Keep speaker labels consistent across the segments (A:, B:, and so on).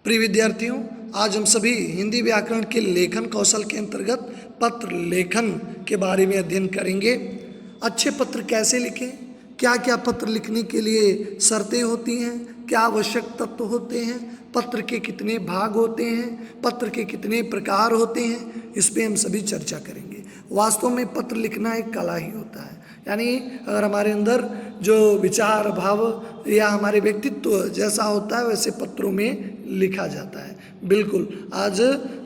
A: प्रिय विद्यार्थियों, आज हम सभी हिंदी व्याकरण के लेखन कौशल के अंतर्गत पत्र लेखन के बारे में अध्ययन करेंगे। अच्छे पत्र कैसे लिखें, क्या क्या पत्र लिखने के लिए शर्तें होती हैं, क्या आवश्यक तत्व होते हैं, पत्र के कितने भाग होते हैं, पत्र के कितने प्रकार होते हैं, इस पर हम सभी चर्चा करेंगे। वास्तव में पत्र लिखना एक कला ही होता है, यानी अगर हमारे अंदर जो विचार भाव या हमारे व्यक्तित्व जैसा होता है वैसे पत्रों में लिखा जाता है। बिल्कुल, आज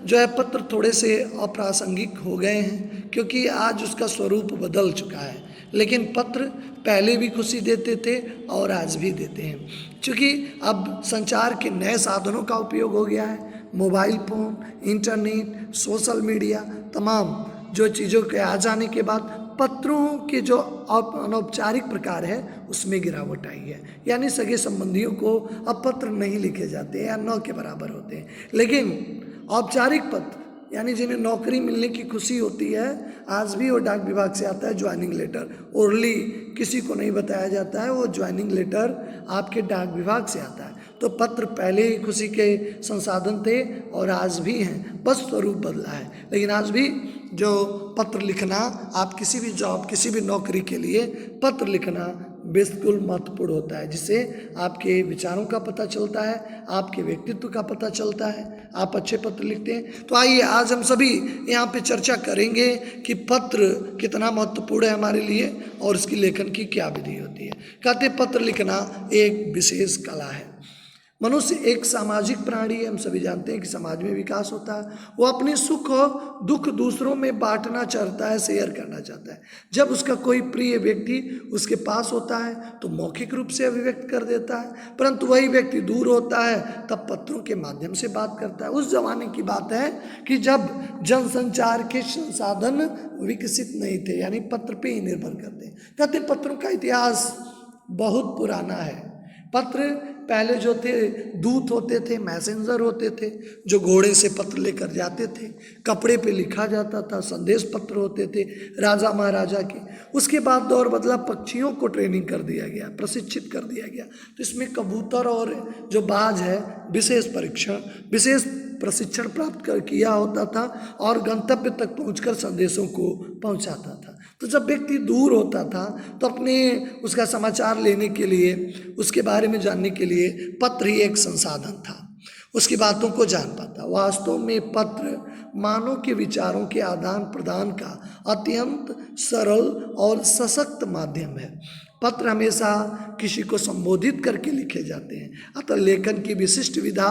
A: जो है पत्र थोड़े से अप्रासंगिक हो गए हैं क्योंकि आज उसका स्वरूप बदल चुका है, लेकिन पत्र पहले भी खुशी देते थे और आज भी देते हैं। क्योंकि अब संचार के नए साधनों का उपयोग हो गया है, mobile phone, internet, social media, तमाम जो चीज़ों के आ जाने के बाद पत्रों के जो अनौपचारिक प्रकार है उसमें गिरावट आई है। यानी सगे संबंधियों को अब पत्र नहीं लिखे जाते या न के बराबर होते हैं, लेकिन औपचारिक पत्र यानी जिन्हें नौकरी मिलने की खुशी होती है आज भी वो डाक विभाग से आता है। ज्वाइनिंग लेटर ओरली किसी को नहीं बताया जाता है, वो ज्वाइनिंग लेटर आपके डाक विभाग से आता है। तो पत्र पहले ही खुशी के संसाधन थे और आज भी हैं, बस स्वरूप बदला है। लेकिन आज भी जो पत्र लिखना, आप किसी भी जॉब किसी भी नौकरी के लिए पत्र लिखना बिल्कुल महत्वपूर्ण होता है, जिससे आपके विचारों का पता चलता है, आपके व्यक्तित्व का पता चलता है, आप अच्छे पत्र लिखते हैं। तो आइए आज हम सभी यहाँ पे चर्चा करेंगे कि पत्र कितना महत्वपूर्ण है हमारे लिए और इसकी लेखन की क्या विधि होती है। कहते पत्र लिखना एक विशेष कला है। मनुष्य एक सामाजिक प्राणी है, हम सभी जानते हैं कि समाज में विकास होता है। वो अपने सुख और दुख दूसरों में बांटना चाहता है, शेयर करना चाहता है। जब उसका कोई प्रिय व्यक्ति उसके पास होता है तो मौखिक रूप से अभिव्यक्त कर देता है, परंतु वही व्यक्ति दूर होता है तब पत्रों के माध्यम से बात करता है। उस जमाने की बात है कि जब जनसंचार के संसाधन विकसित नहीं थे, यानी पत्र पे ही निर्भर करते। कहते पत्रों का इतिहास बहुत पुराना है। पत्र पहले जो थे दूत होते थे, मैसेंजर होते थे जो घोड़े से पत्र लेकर जाते थे, कपड़े पे लिखा जाता था, संदेश पत्र होते थे राजा महाराजा के। उसके बाद दौर बदला, पक्षियों को ट्रेनिंग कर दिया गया, प्रशिक्षित कर दिया गया। तो इसमें कबूतर और जो बाज है विशेष प्रशिक्षण प्राप्त कर किया होता था और गंतव्य तक पहुंचकर संदेशों को पहुंचाता था। तो जब व्यक्ति दूर होता था तो अपने उसका समाचार लेने के लिए, उसके बारे में जानने के लिए पत्र ही एक संसाधन था, उसकी बातों को जान पाता। वास्तव में पत्र मानव के विचारों के आदान प्रदान का अत्यंत सरल और सशक्त माध्यम है। पत्र हमेशा किसी को संबोधित करके लिखे जाते हैं, अतः लेखन की विशिष्ट विधा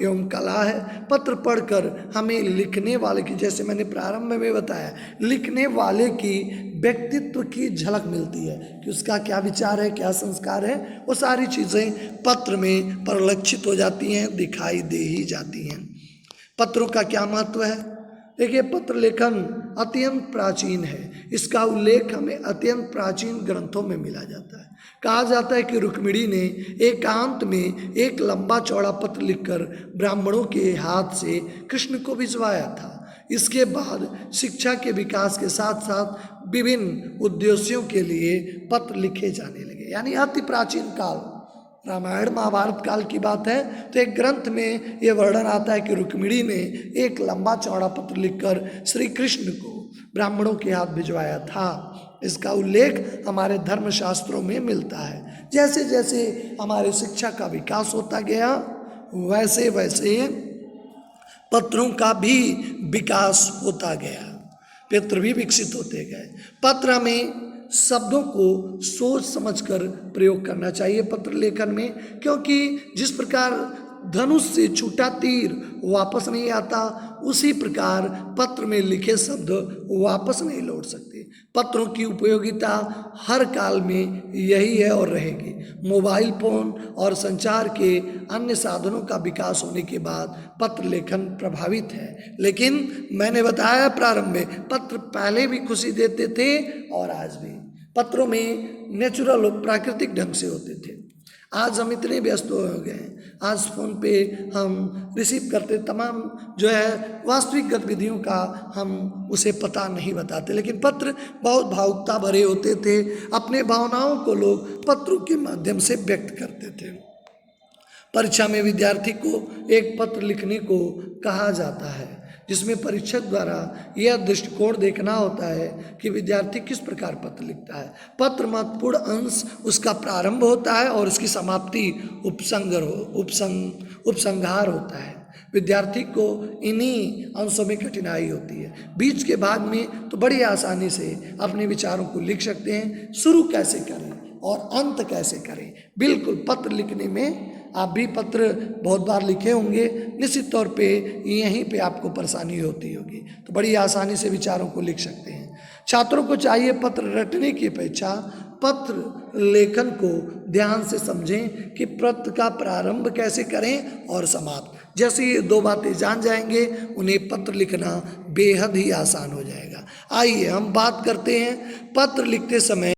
A: एवं कला है। पत्र पढ़कर हमें लिखने वाले की, जैसे मैंने प्रारंभ में बताया, लिखने वाले की व्यक्तित्व की झलक मिलती है कि उसका क्या विचार है, क्या संस्कार है, वो सारी चीज़ें पत्र में परिलक्षित हो जाती हैं, दिखाई दे ही जाती हैं। पत्रों का क्या महत्व है? देखिए, पत्र लेखन अत्यंत प्राचीन है। इसका उल्लेख हमें अत्यंत प्राचीन ग्रंथों में मिला जाता है। कहा जाता है कि रुक्मिणी ने एकांत में एक लंबा चौड़ा पत्र लिखकर ब्राह्मणों के हाथ से कृष्ण को भिजवाया था। इसके बाद शिक्षा के विकास के साथ साथ विभिन्न उद्देश्यों के लिए पत्र लिखे जाने लगे। यानी अति प्राचीन काल, रामायण महाभारत काल की बात है, तो एक ग्रंथ में यह वर्णन आता है कि रुक्मिणी ने एक लंबा चौड़ा पत्र लिखकर श्री कृष्ण को ब्राह्मणों के हाथ भिजवाया था। इसका उल्लेख हमारे धर्मशास्त्रों में मिलता है। जैसे जैसे हमारे शिक्षा का विकास होता गया वैसे वैसे पत्रों का भी विकास होता गया, पत्र भी विकसित होते गए। पत्र में शब्दों को सोच समझकर प्रयोग करना चाहिए पत्र लेखन में, क्योंकि जिस प्रकार धनुष से छूटा तीर वापस नहीं आता, उसी प्रकार पत्र में लिखे शब्द वापस नहीं लौट सकते। पत्रों की उपयोगिता हर काल में यही है और रहेगी। मोबाइल फोन और संचार के अन्य साधनों का विकास होने के बाद पत्र लेखन प्रभावित है, लेकिन मैंने बताया प्रारंभ में पत्र पहले भी खुशी देते थे और आज भी। पत्रों में नेचुरल प्राकृतिक ढंग से होते थे। आज हम इतने व्यस्त हो गए, आज फ़ोन पे हम रिसीव करते, तमाम जो है वास्तविक गतिविधियों का हम उसे पता नहीं बताते, लेकिन पत्र बहुत भावुकता भरे होते थे। अपने भावनाओं को लोग पत्रों के माध्यम से व्यक्त करते थे। परीक्षा में विद्यार्थी को एक पत्र लिखने को कहा जाता है, जिसमें परीक्षक द्वारा यह दृष्टिकोण देखना होता है कि विद्यार्थी किस प्रकार पत्र लिखता है। पत्र महत्वपूर्ण अंश उसका प्रारंभ होता है और उसकी समाप्ति उपसंहार होता है। विद्यार्थी को इन्हीं अंशों में कठिनाई होती है। बीच के भाग में तो बड़ी आसानी से अपने विचारों को लिख सकते हैं। शुरू कैसे करें और अंत कैसे करें, बिल्कुल पत्र लिखने में आप भी पत्र बहुत बार लिखे होंगे, निश्चित तौर पे यहीं पे आपको परेशानी होती होगी, तो बड़ी आसानी से विचारों को लिख सकते हैं। छात्रों को चाहिए पत्र रटने की अपेक्षा पत्र लेखन को ध्यान से समझें कि पत्र का प्रारंभ कैसे करें और समाप्त। जैसे ये दो बातें जान जाएंगे, उन्हें पत्र लिखना बेहद ही आसान हो जाएगा। आइए हम बात करते हैं पत्र लिखते समय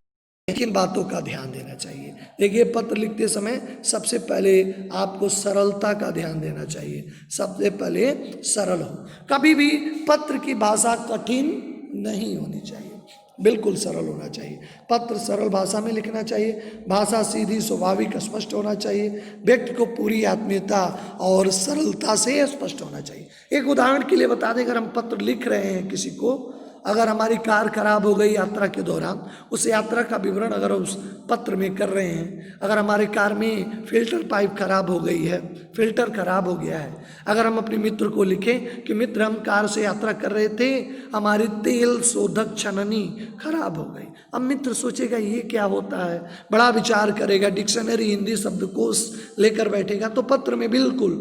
A: किन बातों का ध्यान देना चाहिए। देखिए, पत्र लिखते समय सबसे पहले आपको सरलता का ध्यान देना चाहिए। सबसे पहले सरल हो, कभी भी पत्र की भाषा कठिन नहीं होनी चाहिए, बिल्कुल सरल होना चाहिए। पत्र सरल भाषा में लिखना चाहिए, भाषा सीधी स्वाभाविक स्पष्ट होना चाहिए, व्यक्ति को पूरी आत्मीयता और सरलता से स्पष्ट होना चाहिए। एक उदाहरण के लिए बता दें, अगर हम पत्र लिख रहे हैं किसी को, अगर हमारी कार खराब हो गई यात्रा के दौरान, उस यात्रा का विवरण अगर उस पत्र में कर रहे हैं, अगर हमारे कार में फिल्टर पाइप खराब हो गई है, फिल्टर खराब हो गया है, अगर हम अपने मित्र को लिखें कि मित्र हम कार से यात्रा कर रहे थे, हमारी तेल शोधक छननी खराब हो गई। अब मित्र सोचेगा ये क्या होता है, बड़ा विचार करेगा, डिक्शनरी हिंदी शब्दकोश लेकर बैठेगा, तो पत्र में बिल्कुल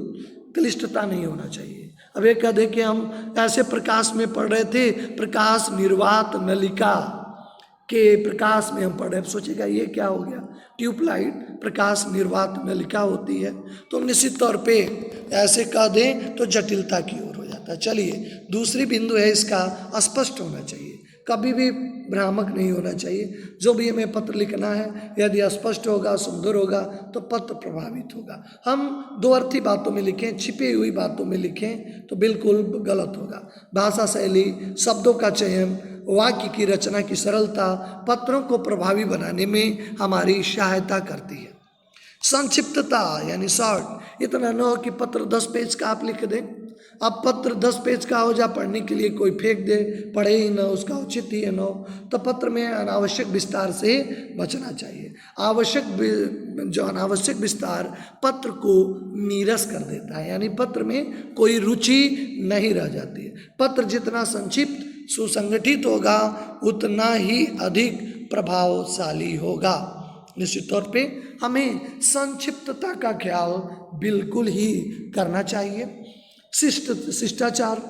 A: क्लिष्टता नहीं होना चाहिए। अब एक कह दे कि हम ऐसे प्रकाश में पढ़ रहे थे, प्रकाश निर्वात नलिका के प्रकाश में हम पढ़ रहे, सोचेगा ये क्या हो गया, ट्यूबलाइट प्रकाश निर्वात नलिका होती है, तो हम निश्चित तौर पे ऐसे कह दें तो जटिलता की ओर हो जाता है। चलिए, दूसरी बिंदु है इसका स्पष्ट होना चाहिए, कभी भी भ्रामक नहीं होना चाहिए। जो भी हमें पत्र लिखना है, यदि स्पष्ट होगा, सुंदर होगा, तो पत्र प्रभावित होगा। हम दो अर्थी बातों में लिखें, छिपी हुई बातों में लिखें तो बिल्कुल गलत होगा। भाषा शैली, शब्दों का चयन, वाक्य की रचना की सरलता पत्रों को प्रभावी बनाने में हमारी सहायता करती है। संक्षिप्तता यानी शॉर्ट, इतना न हो कि पत्र 10 पेज का आप लिख दें। अब पत्र 10 पेज का हो जा, पढ़ने के लिए कोई फेंक दे, पढ़े ही ना, उसका उचित ही न हो, तो पत्र में अनावश्यक विस्तार से बचना चाहिए। जो अनावश्यक विस्तार पत्र को नीरस कर देता है, यानी पत्र में कोई रुचि नहीं रह जाती है। पत्र जितना संक्षिप्त सुसंगठित होगा उतना ही अधिक प्रभावशाली होगा। निश्चित तौर पे हमें संक्षिप्तता का ख्याल बिल्कुल ही करना चाहिए। शिष्टाचार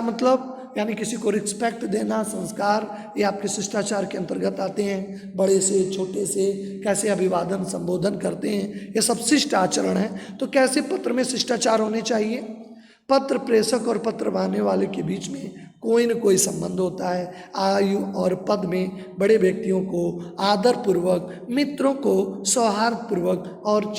A: मतलब यानी किसी को रिस्पेक्ट देना, संस्कार, ये आपके शिष्टाचार के अंतर्गत आते हैं। बड़े से छोटे से कैसे अभिवादन संबोधन करते हैं, ये सब शिष्ट आचरण है। तो कैसे पत्र में शिष्टाचार होने चाहिए। पत्र प्रेषक और पत्र पाने वाले के बीच में कोई न कोई संबंध होता है। आयु और पद में बड़े व्यक्तियों को आदरपूर्वक, मित्रों को सौहार्दपूर्वक और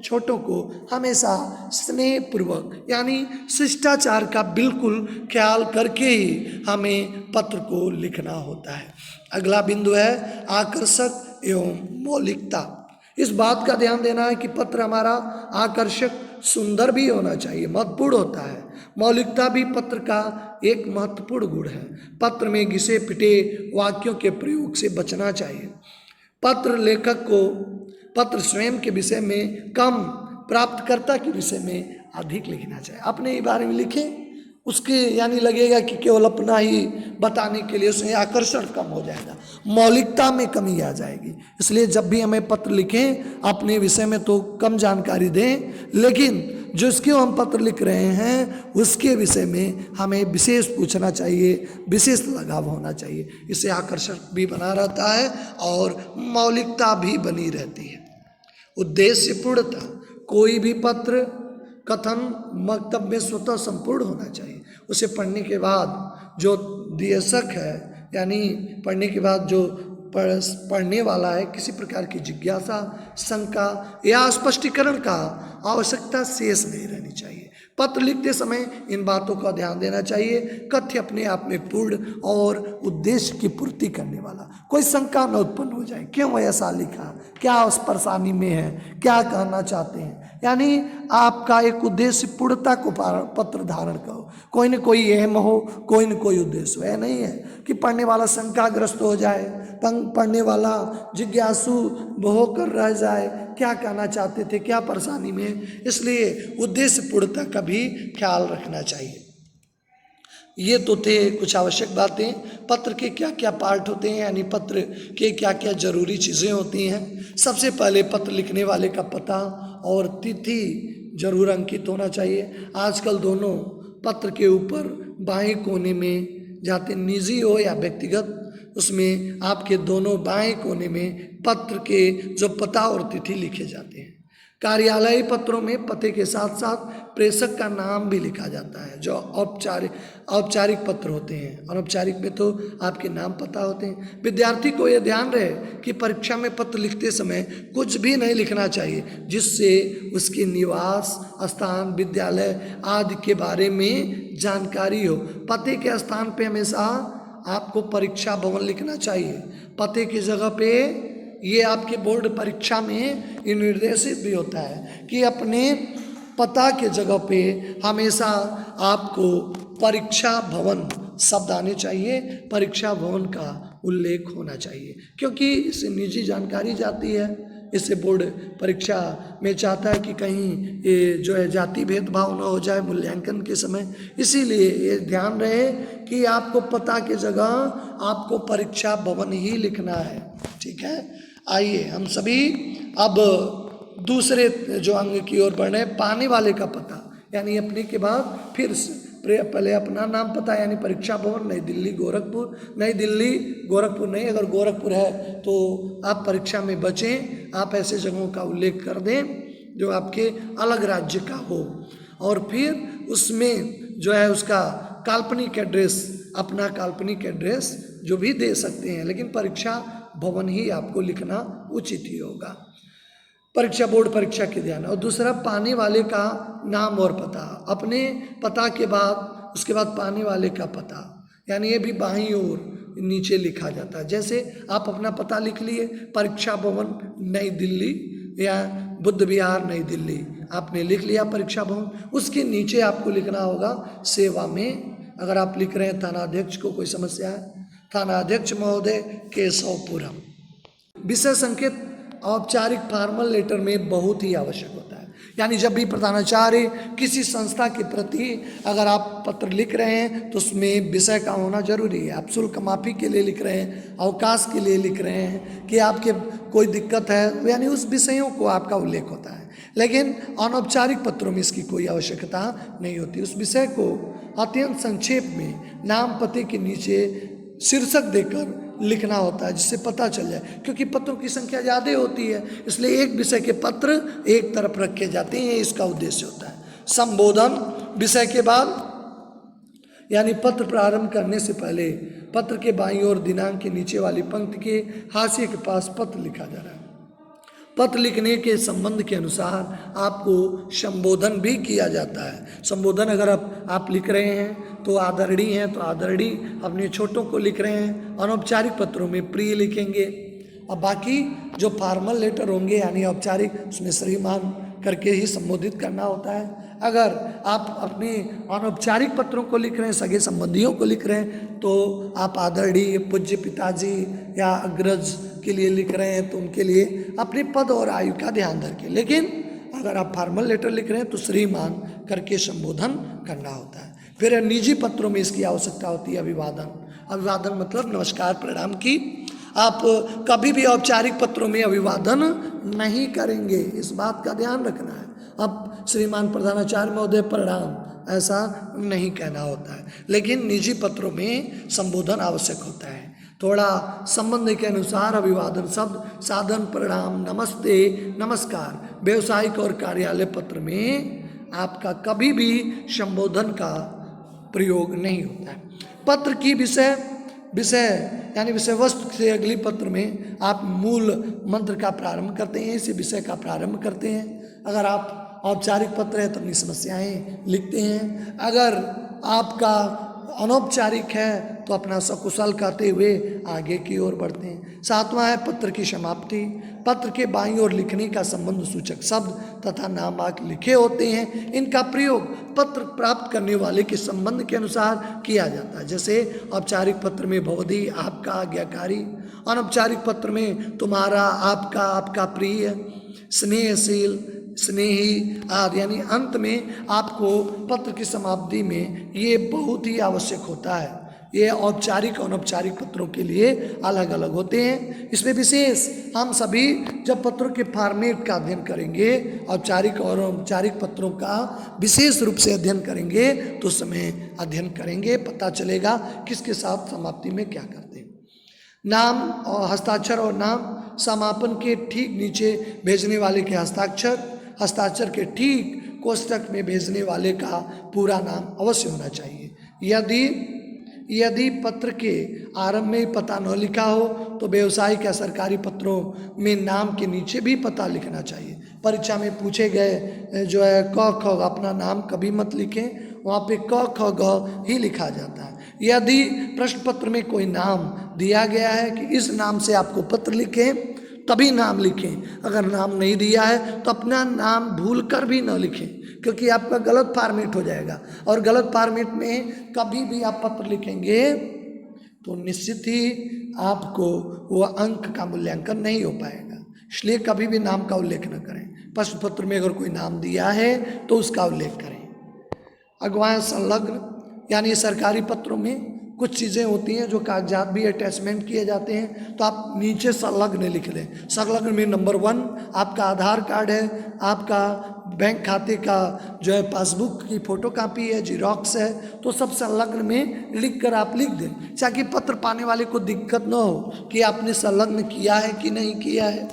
A: छोटों को हमेशा स्नेहपूर्वक यानी शिष्टाचार का बिल्कुल ख्याल करके ही हमें पत्र को लिखना होता है। अगला बिंदु है आकर्षक एवं मौलिकता। इस बात का ध्यान देना है कि पत्र हमारा आकर्षक, सुंदर भी होना चाहिए, महत्वपूर्ण होता है। मौलिकता भी पत्र का एक महत्वपूर्ण गुण है। पत्र में घिसे पिटे वाक्यों के प्रयोग से बचना चाहिए। पत्र लेखक को पत्र स्वयं के विषय में कम, प्राप्तकर्ता के विषय में अधिक लिखना चाहिए। अपने ही बारे में लिखें, उसके यानी लगेगा कि केवल अपना ही बताने के लिए उसमें आकर्षण कम हो जाएगा, मौलिकता में कमी आ जाएगी। इसलिए जब भी हमें पत्र लिखें, अपने विषय में तो कम जानकारी दें, लेकिन जो इसके हम पत्र लिख रहे हैं उसके विषय में हमें विशेष पूछना चाहिए, विशेष लगाव होना चाहिए। इससे आकर्षण भी बना रहता है और मौलिकता भी बनी रहती है। उद्देश्य पूर्णता, कोई भी पत्र कथन वक्तव्य में स्वतः संपूर्ण होना चाहिए। उसे पढ़ने के बाद जो दियशक है, यानी पढ़ने के बाद जो पढ़ने वाला है, किसी प्रकार की जिज्ञासा, शंका या स्पष्टीकरण का आवश्यकता शेष नहीं रहनी चाहिए। पत्र लिखते समय इन बातों का ध्यान देना चाहिए। कथ्य अपने आप में पूर्ण और उद्देश्य की पूर्ति करने वाला, कोई शंका न उत्पन्न हो जाए, क्यों ऐसा लिखा, क्या उस परेशानी में है, क्या कहना चाहते हैं, यानी आपका एक उद्देश्य पूर्णता को पत्र धारण करो, कोई न कोई एम हो, कोई न कोई उद्देश्य हो। यह नहीं है कि पढ़ने वाला शंकाग्रस्त हो जाए, पढ़ने वाला जिज्ञासु होकर रह जाए, क्या कहना चाहते थे, क्या परेशानी में। इसलिए उद्देश्य पूर्णता का भी ख्याल रखना चाहिए। ये तो थे कुछ आवश्यक बातें। पत्र के क्या क्या पार्ट होते हैं, यानी पत्र के क्या क्या जरूरी चीज़ें होती हैं। सबसे पहले पत्र लिखने वाले का पता और तिथि जरूर अंकित होना चाहिए। आजकल दोनों पत्र के ऊपर बाएं कोने में, जाते निजी हो या व्यक्तिगत, उसमें आपके दोनों बाएं कोने में पत्र के जो पता और तिथि लिखे जाते हैं। कार्यालयीय पत्रों में पते के साथ साथ प्रेषक का नाम भी लिखा जाता है। जो औपचारिक पत्र होते हैं, अनौपचारिक में तो आपके नाम पता होते हैं। विद्यार्थी को यह ध्यान रहे कि परीक्षा में पत्र लिखते समय कुछ भी नहीं लिखना चाहिए जिससे उसके निवास स्थान, विद्यालय आदि के बारे में जानकारी हो। पते के स्थान पे हमेशा आपको परीक्षा भवन लिखना चाहिए। पते की जगह पे, ये आपके बोर्ड परीक्षा में ये निर्देशित भी होता है कि अपने पता के जगह पे हमेशा आपको परीक्षा भवन शब्द आने चाहिए, परीक्षा भवन का उल्लेख होना चाहिए, क्योंकि इससे निजी जानकारी जाती है। इससे बोर्ड परीक्षा में चाहता है कि कहीं ये जो है जाति भेदभाव न हो जाए मूल्यांकन के समय। इसीलिए ये ध्यान रहे कि आपको पता की जगह आपको परीक्षा भवन ही लिखना है। ठीक है, आइए हम सभी अब दूसरे जो अंग की ओर बढ़े। पाने वाले का पता, यानी अपने के बाद फिर पहले अपना नाम पता, यानी परीक्षा भवन नई दिल्ली गोरखपुर, नई दिल्ली गोरखपुर नहीं, अगर गोरखपुर है तो आप परीक्षा में बचें। आप ऐसे जगहों का उल्लेख कर दें जो आपके अलग राज्य का हो, और फिर उसमें जो है उसका काल्पनिक एड्रेस, अपना काल्पनिक एड्रेस जो भी दे सकते हैं, लेकिन परीक्षा भवन ही आपको लिखना उचित ही होगा। परीक्षा बोर्ड परीक्षा के ध्यान। और दूसरा, पाने वाले का नाम और पता। अपने पता के बाद उसके बाद पाने वाले का पता, यानी ये भी बाईं ओर नीचे लिखा जाता है। जैसे आप अपना पता लिख लिए, परीक्षा भवन नई दिल्ली या बुद्ध विहार नई दिल्ली, आपने लिख लिया परीक्षा भवन। उसके नीचे आपको लिखना होगा सेवा में। अगर आप लिख रहे हैं थानाध्यक्ष को कोई समस्या है, थानाध्यक्ष महोदय केशवपुरम। विषय संकेत औपचारिक फॉर्मल लेटर में बहुत ही आवश्यक होता है। यानी जब भी प्रधानाचार्य किसी संस्था के प्रति अगर आप पत्र लिख रहे हैं तो उसमें विषय का होना जरूरी है। आप शुल्क माफी के लिए लिख रहे हैं, अवकाश के लिए लिख रहे हैं, कि आपके कोई दिक्कत है, यानी उस विषयों को आपका उल्लेख होता है। लेकिन अनौपचारिक पत्रों में इसकी कोई आवश्यकता नहीं होती। उस विषय को अत्यंत संक्षेप में नाम पते के नीचे शीर्षक देकर लिखना होता है, जिससे पता चल जाए। क्योंकि पत्रों की संख्या ज़्यादा होती है, इसलिए एक विषय के पत्र एक तरफ रखे जाते हैं, इसका उद्देश्य होता है। संबोधन, विषय के बाद, यानी पत्र प्रारंभ करने से पहले पत्र के बाईं ओर दिनांक के नीचे वाली पंक्ति के हाशिए के पास पत्र लिखा जा रहा है। पत्र लिखने के संबंध के अनुसार आपको संबोधन भी किया जाता है। संबोधन अगर आप लिख रहे हैं तो आदरणीय हैं तो आदरणीय, अपने छोटों को लिख रहे हैं अनौपचारिक पत्रों में प्रिय लिखेंगे। अब बाकी जो फॉर्मल लेटर होंगे यानी औपचारिक, उसमें श्रीमान करके ही संबोधित करना होता है। अगर आप अपने अनौपचारिक पत्रों को लिख रहे हैं, सगे संबंधियों को लिख रहे हैं, तो आप आदरणीय, पूज्य पिताजी या अग्रज के लिए लिख रहे हैं तो उनके लिए अपने पद और आयु का ध्यान रखें। लेकिन अगर आप फॉर्मल लेटर लिख रहे हैं तो श्रीमान करके संबोधन करना होता है। फिर निजी पत्रों में इसकी आवश्यकता होती है अभिवादन। अभिवादन मतलब नमस्कार प्रणाम की। आप कभी भी औपचारिक पत्रों में अभिवादन नहीं करेंगे, इस बात का ध्यान रखना है। अब श्रीमान प्रधानाचार्य महोदय प्रणाम ऐसा नहीं कहना होता है, लेकिन निजी पत्रों में संबोधन आवश्यक होता है। थोड़ा संबंध के अनुसार अभिवादन शब्द साधन, प्रणाम, नमस्ते, नमस्कार। व्यवसायिक और कार्यालय पत्र में आपका कभी भी संबोधन का प्रयोग नहीं होता है। पत्र की विषय यानी विषय वस्तु से अगली पत्र में आप मूल मंत्र का प्रारंभ करते हैं, इसी विषय का प्रारंभ करते हैं। अगर आप औपचारिक पत्र है तो अपनी समस्याएं लिखते हैं। अगर आपका अनौपचारिक है तो अपना सकुशल कहते हुए आगे की ओर बढ़ते हैं। 7वां है पत्र की समाप्ति। पत्र के बाईं ओर लिखने का संबंध सूचक शब्द तथा नामांक लिखे होते हैं। इनका प्रयोग पत्र प्राप्त करने वाले के संबंध के अनुसार किया जाता है। जैसे औपचारिक पत्र में भवदी, आपका, आज्ञाकारी। अनौपचारिक पत्र में तुम्हारा, आपका, आपका प्रिय, स्नेहशील, स्नेही आदि। यानी अंत में आपको पत्र की समाप्ति में ये बहुत ही आवश्यक होता है। ये औपचारिक और अनौपचारिक पत्रों के लिए अलग अलग होते हैं। इसमें विशेष हम सभी जब पत्रों के फॉर्मेट का अध्ययन करेंगे, औपचारिक और अनौपचारिक पत्रों का विशेष रूप से अध्ययन करेंगे तो समय अध्ययन करेंगे, पता चलेगा किसके साथ समाप्ति में क्या करते हैं। नाम और हस्ताक्षर और नाम, समापन के ठीक नीचे भेजने वाले के हस्ताक्षर, हस्ताक्षर के ठीक कोष्ठक में भेजने वाले का पूरा नाम अवश्य होना चाहिए। यदि पत्र के आरंभ में पता न लिखा हो तो व्यावसायिक या सरकारी पत्रों में नाम के नीचे भी पता लिखना चाहिए। परीक्षा में पूछे गए जो है क ख अपना नाम कभी मत लिखें, वहाँ पे क ख ग ही लिखा जाता है। यदि प्रश्न पत्र में कोई नाम दिया गया है कि इस नाम से आपको पत्र लिखें तभी नाम लिखें। अगर नाम नहीं दिया है तो अपना नाम भूल कर भी न लिखें, क्योंकि आपका गलत फॉर्मेट हो जाएगा और गलत फॉर्मेट में कभी भी आप पत्र लिखेंगे तो निश्चित ही आपको वो अंक का मूल्यांकन नहीं हो पाएगा। इसलिए कभी भी नाम का उल्लेख न करें। प्रश्न पत्र में अगर कोई नाम दिया है तो उसका उल्लेख करें। अगवाएं संलग्न, यानी सरकारी पत्रों में कुछ चीज़ें होती हैं जो कागजात भी अटैचमेंट किए जाते हैं तो आप नीचे संलग्न लिख लें। संलग्न में नंबर 1 आपका आधार कार्ड है, आपका बैंक खाते का जो है पासबुक की फोटोकॉपी है, जीरोक्स है, तो सब संलग्न में लिख कर आप लिख दें, ताकि पत्र पाने वाले को दिक्कत न हो कि आपने संलग्न किया है कि नहीं किया है।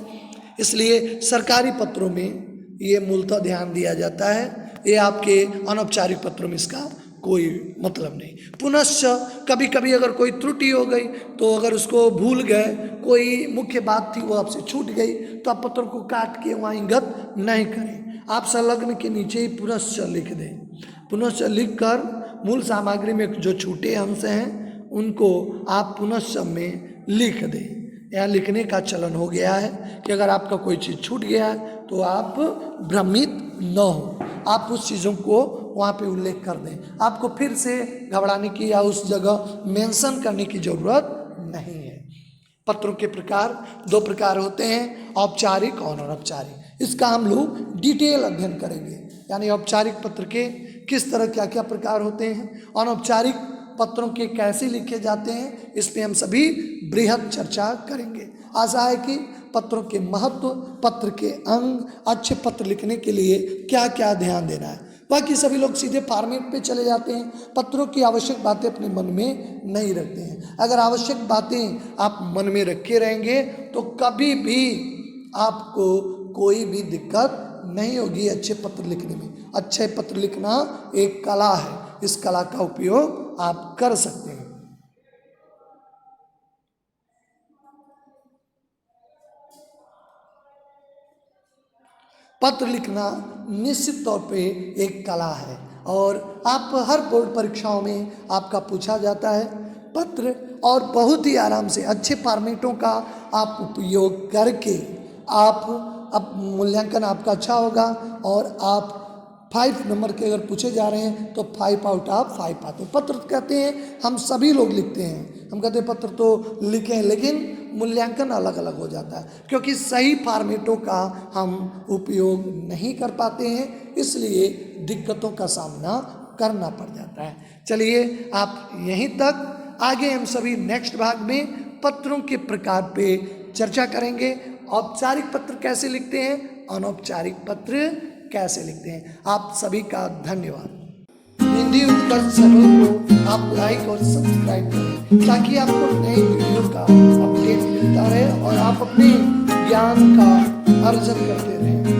A: इसलिए सरकारी पत्रों में ये मूलतः ध्यान दिया जाता है। ये आपके अनौपचारिक पत्रों में इसका कोई मतलब नहीं। पुनश्च कभी कभी अगर कोई त्रुटि हो गई तो अगर उसको भूल गए, कोई मुख्य बात थी वो आपसे छूट गई, तो आप पत्र को काट के वहाँ इंगित नहीं करें। आप संलग्न के नीचे ही पुनश्च लिख दें। पुनश्च लिख कर मूल सामग्री में जो छूटे अंश हैं उनको आप पुनश्च में लिख दें। यहाँ लिखने का चलन हो गया है कि अगर आपका कोई चीज़ छूट गया है तो आप भ्रमित न हो, आप उस चीज़ों को वहाँ पे उल्लेख कर दें। आपको फिर से घबराने की या उस जगह मेंशन करने की ज़रूरत नहीं है। पत्रों के प्रकार 2 प्रकार होते हैं, औपचारिक और अनौपचारिक। इसका हम लोग डिटेल अध्ययन करेंगे, यानी औपचारिक पत्र के किस तरह क्या क्या प्रकार होते हैं, अनौपचारिक पत्रों के कैसे लिखे जाते हैं, इस पे हम सभी बृहद चर्चा करेंगे। आशा है कि पत्रों के महत्व, पत्र के अंग, अच्छे पत्र लिखने के लिए क्या क्या ध्यान देना है। बाकी सभी लोग सीधे फॉर्मेट पे चले जाते हैं, पत्रों की आवश्यक बातें अपने मन में नहीं रखते हैं। अगर आवश्यक बातें आप मन में रखे रहेंगे तो कभी भी आपको कोई भी दिक्कत नहीं होगी अच्छे पत्र लिखने में। अच्छे पत्र लिखना एक कला है, इस कला का उपयोग आप कर सकते हैं। पत्र लिखना निश्चित तौर पे एक कला है और आप हर बोर्ड परीक्षाओं में आपका पूछा जाता है पत्र, और बहुत ही आराम से अच्छे फॉर्मेटों का आप उपयोग करके आप अब मूल्यांकन आपका अच्छा होगा और आप 5 नंबर के अगर पूछे जा रहे हैं तो 5 आउट ऑफ 5 आते हैं। पत्र कहते हैं हम सभी लोग लिखते हैं, हम कहते हैं पत्र तो लिखें, लेकिन मूल्यांकन अलग अलग हो जाता है क्योंकि सही फॉर्मेटों का हम उपयोग नहीं कर पाते हैं, इसलिए दिक्कतों का सामना करना पड़ जाता है। चलिए आप यहीं तक, आगे हम सभी नेक्स्ट भाग में पत्रों के प्रकार पे चर्चा करेंगे। औपचारिक पत्र कैसे लिखते हैं, अनौपचारिक पत्र कैसे लिखते हैं। आप सभी का धन्यवाद। हिंदी उत्कर्ष चैनल को आप लाइक और सब्सक्राइब करें ताकि आपको नई वीडियो का अपडेट मिलता रहे और आप अपने ज्ञान का अर्जन करते रहें।